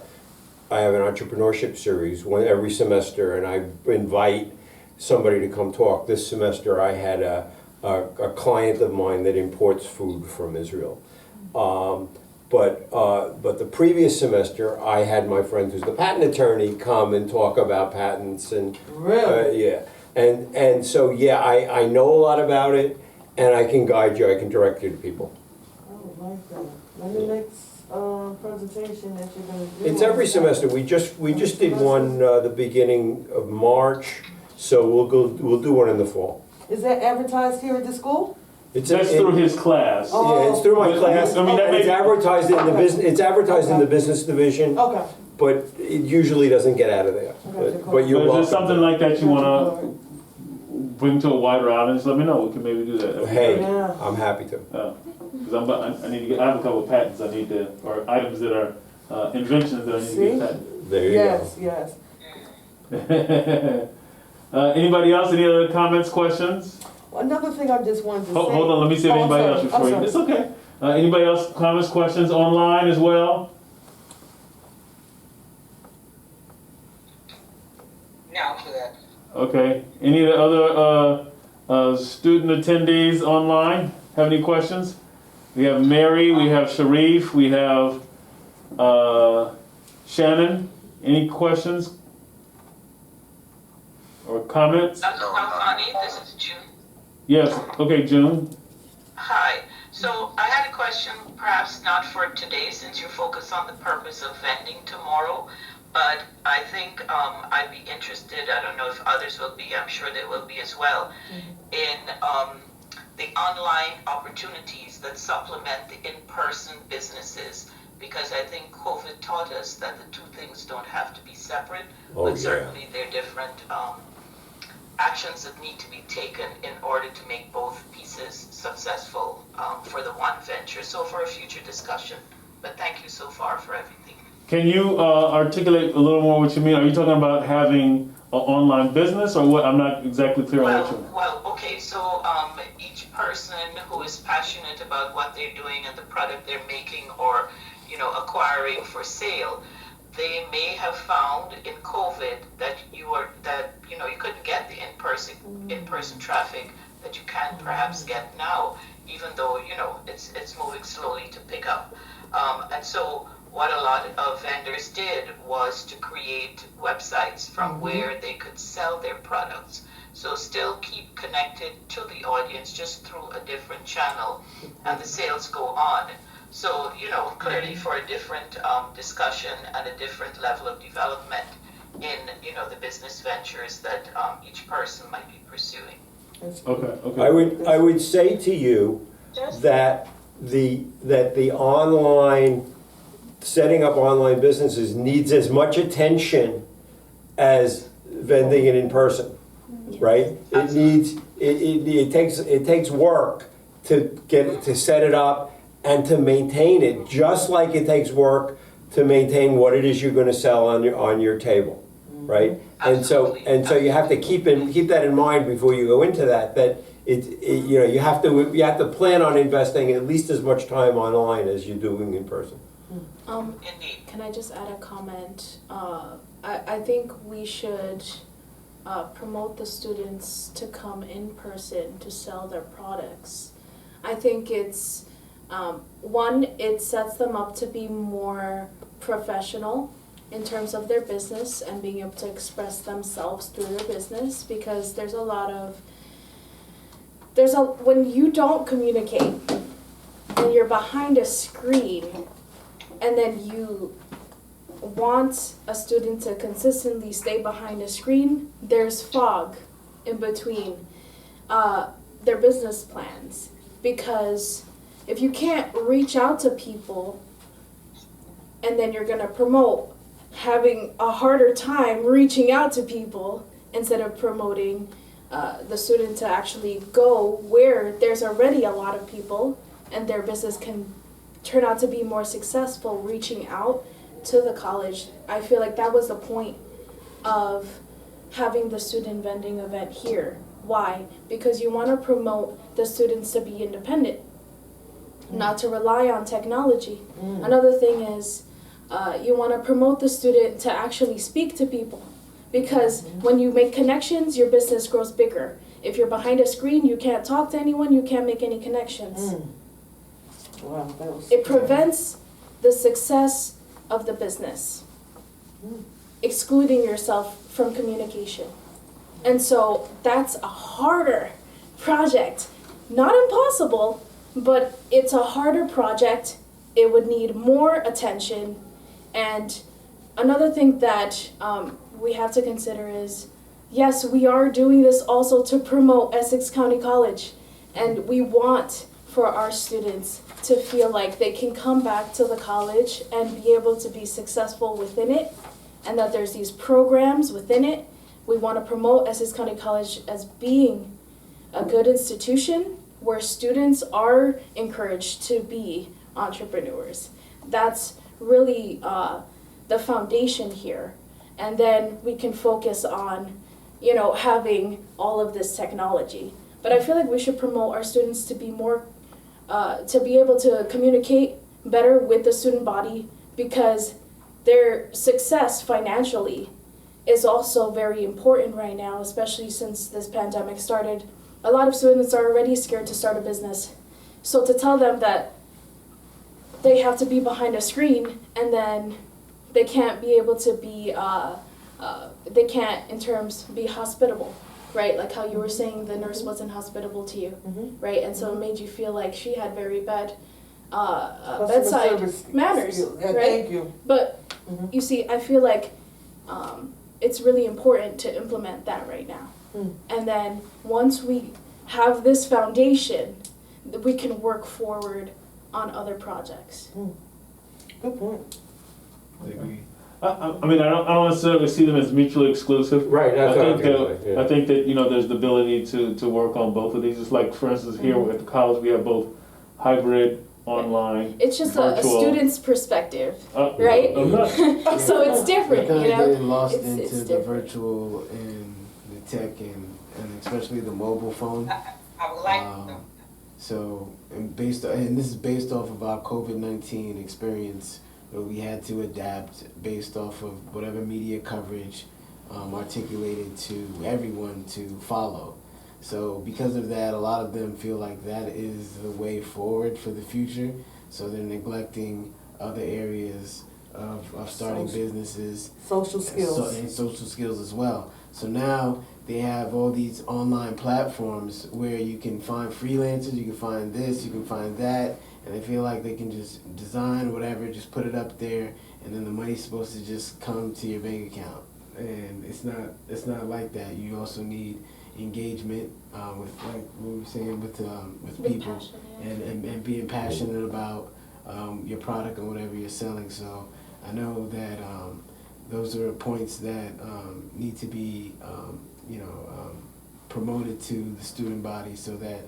entrepreneurship series every semester, and I invite somebody to come talk. This semester, I had a client of mine that imports food from Israel. But the previous semester, I had my friend who's the patent attorney come and talk about patents and Really? yeah, and so yeah, I know a lot about it, and I can guide you. I can direct you to people. I would like that. When the next presentation that you're gonna do? It's every semester. We just did one the beginning of March, so we'll do one in the fall. Is that advertised here at the school? That's through his class. Yeah, it's through my class. I mean, that It's may- advertised in the business. It's advertised in the business division, Okay. but it usually doesn't get out of there. But you're But if welcome. there's something like that you wanna bring to a wider audience, let me know, we can maybe do that. Hey, Yeah. I'm happy to. Because I need to get, I have a couple of patents I need to, or items that are inventions that I need to get patented. There you Yes, yes. Anybody else, any other comments, questions? Another thing I just wanted to say. Hold on, let me see if Oh, I'm anybody sorry. else before I'm you, sorry. it's okay. Anybody else, comments, questions online as well? No, I'm good. Okay, any of the other student attendees online have any questions? We have Mary, we have Sharif, we have Shannon. Any questions or comments? No, honey, this is June. Yes, okay, June. Hi. So I had a question, perhaps not for today since you're focused on the purpose of vending tomorrow, but I think I'd be interested, I don't know if others will be, I'm sure they will be as well, in the online opportunities that supplement the in-person businesses. Because I think COVID taught us that the two things don't have to be separate, but certainly they're different actions that need to be taken in order to make both pieces successful for the one venture. So for a future discussion, but thank you so far for everything. Can you articulate a little more what you mean? Are you talking about having an online business or what? I'm not exactly clear on what you mean. Well, okay, so each person who is passionate about what they're doing and the product they're making or acquiring for sale, they may have found in COVID that you couldn't get the in-person traffic that you can perhaps get now, even though it's moving slowly to pick up. And so what a lot of vendors did was to create websites from where they could sell their products. So still keep connected to the audience just through a different channel, and the sales go on. So, clearly for a different discussion and a different level of development in, the business ventures that each person might be pursuing. Okay. I would say to you that the online, setting up online businesses needs as much attention as vending it in person, right? It needs, it takes work to set it up and to maintain it, just like it takes work to maintain what it is you're going to sell on your table, right? And so you have to keep that in mind before you go into that. That you have to plan on investing at least as much time online as you're doing in person. Indeed. Can I just add a comment? I think we should promote the students to come in person to sell their products. I think it's one, it sets them up to be more professional in terms of their business and being able to express themselves through their business, because when you don't communicate and you're behind a screen and then you want a student to consistently stay behind a screen, there's fog in between their business plans. Because if you can't reach out to people and then you're going to promote having a harder time reaching out to people instead of promoting the student to actually go where there's already a lot of people and their business can turn out to be more successful reaching out to the college. I feel like that was the point of having the student vending event here. Why? Because you want to promote the students to be independent, not to rely on technology. Another thing is you want to promote the student to actually speak to people, because when you make connections, your business grows bigger. If you're behind a screen, you can't talk to anyone, you can't make any connections. Wow, that was It prevents the success of the business, excluding yourself from communication. And so that's a harder project. Not impossible, but it's a harder project. It would need more attention. And another thing that we have to consider is, yes, we are doing this also to promote Essex County College. And we want for our students to feel like they can come back to the college and be able to be successful within it, and that there's these programs within it. We want to promote Essex County College as being a good institution where students are encouraged to be entrepreneurs. That's really the foundation here. And then we can focus on, having all of this technology. But I feel like we should promote our students to be more, to be able to communicate better with the student body, because their success financially is also very important right now, especially since this pandemic started. A lot of students are already scared to start a business. So to tell them that they have to be behind a screen and then they can't be able to be, they can't in terms be hospitable, right? Like how you were saying the nurse wasn't hospitable to you, right? And so it made you feel like she had very bad bedside manners, right? Thank you. But you see, I feel like it's really important to implement that right now. And then once we have this foundation, we can work forward on other projects. Good point. I agree. I mean, I don't necessarily see them as mutually exclusive. Right, that's what I'm I thinking. I think that, there's the ability to work on both of these. Just like, for instance, here at the college, we have both hybrid, online, It's just a virtual. Student's perspective, right? I'm not, So it's different, We're kind of getting lost It's into the different. virtual and the tech and especially the mobile phone. I would like to. So, and this is based off of our COVID-19 experience, where we had to adapt based off of whatever media coverage articulated to everyone to follow. So because of that, a lot of them feel like that is the way forward for the future. So they're neglecting other areas of starting businesses. Social skills. And social skills as well. So now they have all these online platforms where you can find freelancers, you can find this, you can find that, and they feel like they can just design whatever, just put it up there, and then the money's supposed to just come to your bank account. And it's not like that. You also need engagement with, like we were saying, with people, passion, yeah. and being passionate about your product and whatever you're selling. So I know that those are points that need to be promoted to the student body so that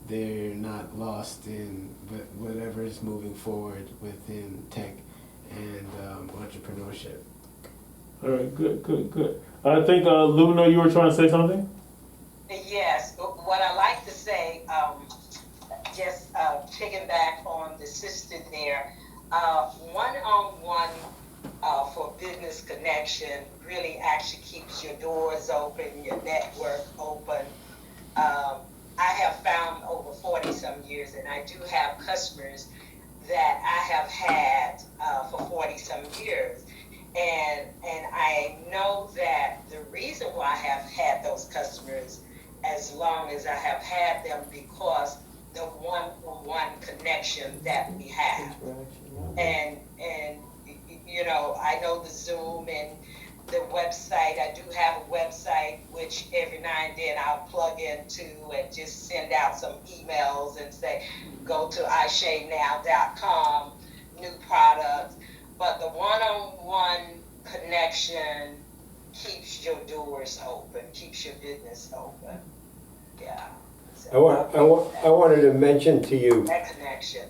they're not lost in whatever is moving forward within tech and entrepreneurship. all right, good. I think, Luna, you were trying to say something? Yes, what I like to say, just piggyback on the sister there, one-on-one for business connection really actually keeps your doors open, your network open. I have found over 40-some years, and I do have customers that I have had for 40-some years. And I know that the reason why I have had those customers as long as I have had them because the one-on-one connection that we have. And I know the Zoom and the website. I do have a website which every now and then I'll plug into and just send out some emails and say, go to ishaynow.com, new products. But the one-on-one connection keeps your doors open, keeps your business open. Yeah. So I wanted to mention to you, that connection.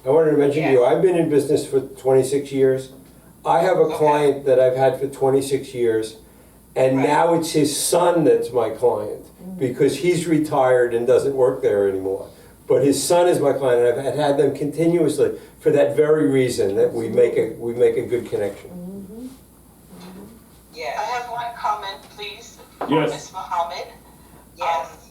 I've been in business for 26 years. I have a client that I've had for 26 years, and now it's his son that's my client because he's retired and doesn't work there anymore. But his son is my client, and I've had them continuously for that very reason, that we make a good connection. Yeah. I have one comment, please. Yes. Ms. Mohammed. Yes.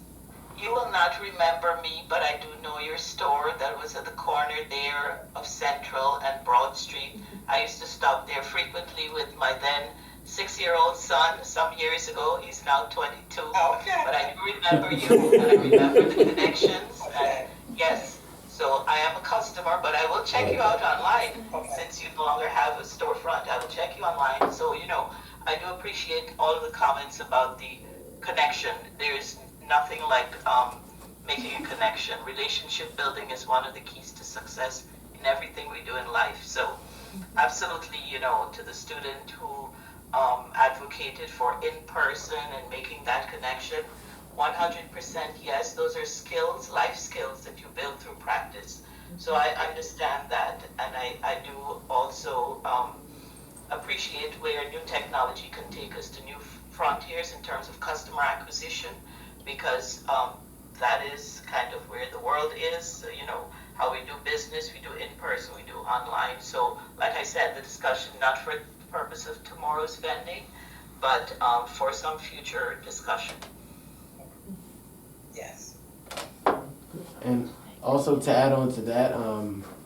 You You will not remember me, but I do know your store that was at the corner there of Central and Broad Street. I used to stop there frequently with my then 6-year-old son some years ago. He's now 22. Okay. But I do remember you, and I remember the connections. And yes, so I am a customer, but I will check you out online. Since you no longer have a storefront, I will check you online. So, you know, I do appreciate all of the comments about the connection. There's nothing like making a connection. Relationship building is one of the keys to success in everything we do in life. So absolutely, you know, to the student who advocated for in-person and making that connection, 100% yes, those are skills, life skills that you build through practice. So I understand that, and I do also appreciate where new technology can take us to new frontiers in terms of customer acquisition, because that is kind of where the world is. So, you know, how we do business, we do in person, we do online. So, like I said, the discussion not for the purpose of tomorrow's vending, but for some future discussion. Yes. And also to add on to that,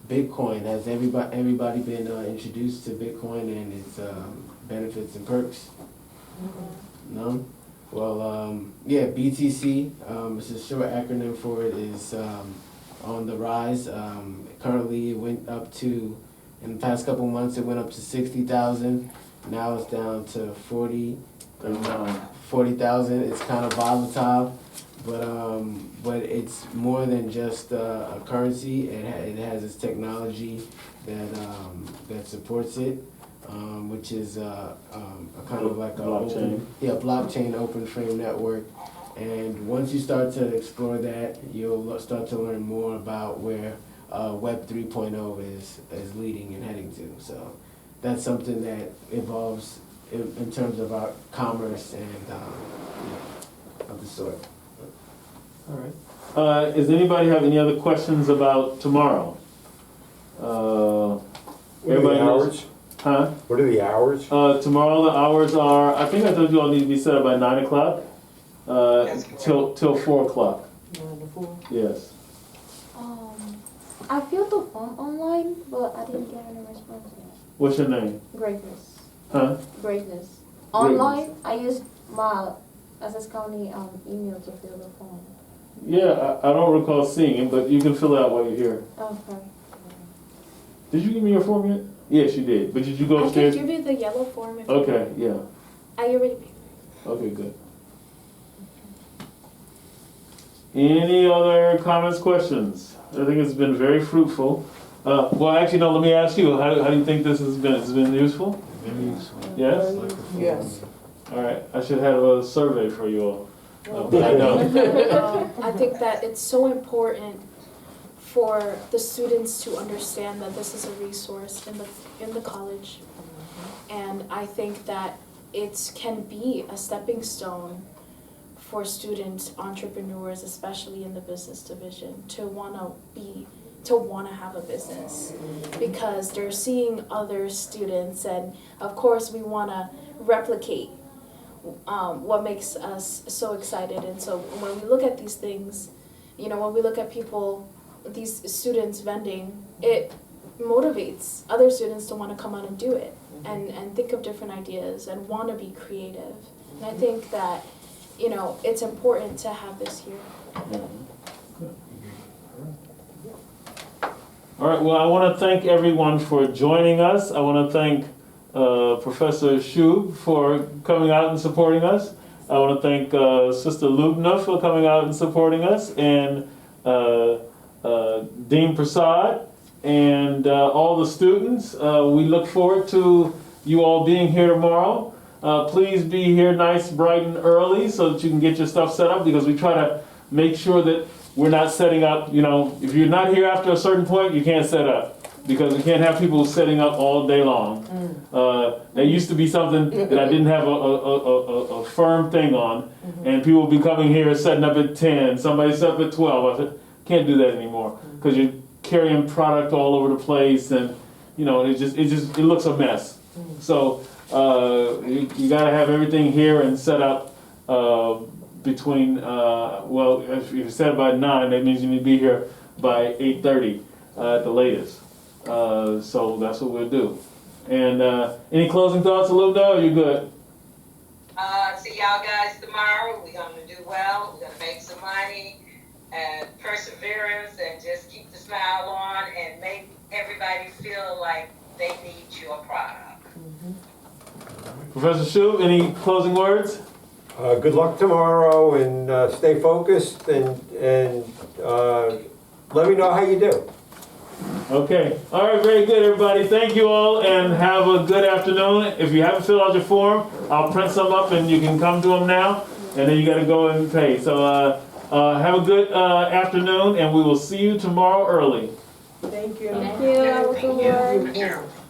Bitcoin, has everybody been introduced to Bitcoin and its benefits and perks? No? Well, yeah, BTC, it's a short acronym for it, is on the rise. Currently it went up to, in the past couple months, it went up to 60,000. Now it's down to 40,000. It's kind of volatile, but it's more than just a currency. It has its technology that supports it. Which is a kind of like a blockchain. Blockchain open frame network. And once you start to explore that, you'll start to learn more about where Web 3.0 is leading and heading to. So that's something that evolves in terms of our commerce and of the sort. All right. Does anybody have any other questions about tomorrow? Everybody knows. Huh? What are the hours? Tomorrow the hours are, I think I told you all need to be set up by 9 o'clock, till 4 o'clock. 9 to 4. Yes. I filled the form online, but I didn't get any response yet. What's your name? Greatness. Huh? Greatness. Online, I used my Essex County email to fill the form. Yeah, I don't recall seeing it, but you can fill it out while you're here. Okay. Did you give me your form yet? Yes, you did. But did you go upstairs? I can give you the yellow form if you Okay, yeah. I already paid. Okay, good. Any other comments, questions? I think it's been very fruitful. Well, actually, no, let me ask you, how do you think this has been? Has it been useful? Very useful. Yes? Yes. All right, I should have a survey for you all. But I don't. I think that it's so important for the students to understand that this is a resource in the college. And I think that it can be a stepping stone for students, entrepreneurs, especially in the business division, to wanna have a business, because they're seeing other students, and of course we wanna replicate what makes us so excited. And so when we look at these things, you know, when we look at people, these students vending, it motivates other students to want to come out and do it and think of different ideas and want to be creative. And I think that, you know, it's important to have this here. All right, well, I want to thank everyone for joining us. I want to thank Professor Shub for coming out and supporting us. I want to thank Sister Lubna for coming out and supporting us, and Dean Prasad, and all the students. We look forward to you all being here tomorrow. Please be here nice, bright, and early so that you can get your stuff set up, because we try to make sure that we're not setting up, you know, if you're not here after a certain point, you can't set up, because we can't have people setting up all day long. There used to be something that I didn't have a firm thing on, and people would be coming here setting up at 10, somebody set up at 12. I said, can't do that anymore, because you're carrying product all over the place, and you know, it looks a mess. So you got to have everything here and set up between, well, if you said by 9, that means you need to be here by 8:30 at the latest. So that's what we'll do. And any closing thoughts, Alumna? Or you good? See y'all guys tomorrow. We're gonna do well. We're gonna make some money and perseverance, and just keep the smile on and make everybody feel like they need your product. Professor Shu, any closing words? Good luck tomorrow, and stay focused, and let me know how you do. Okay. All right, very good, everybody. Thank you all, and have a good afternoon. If you haven't filled out your form, I'll print some up, and you can come to them now, and then you got to go and pay. So have a good afternoon, and we will see you tomorrow early. Thank you. Thank you. Have a good one. Thank you.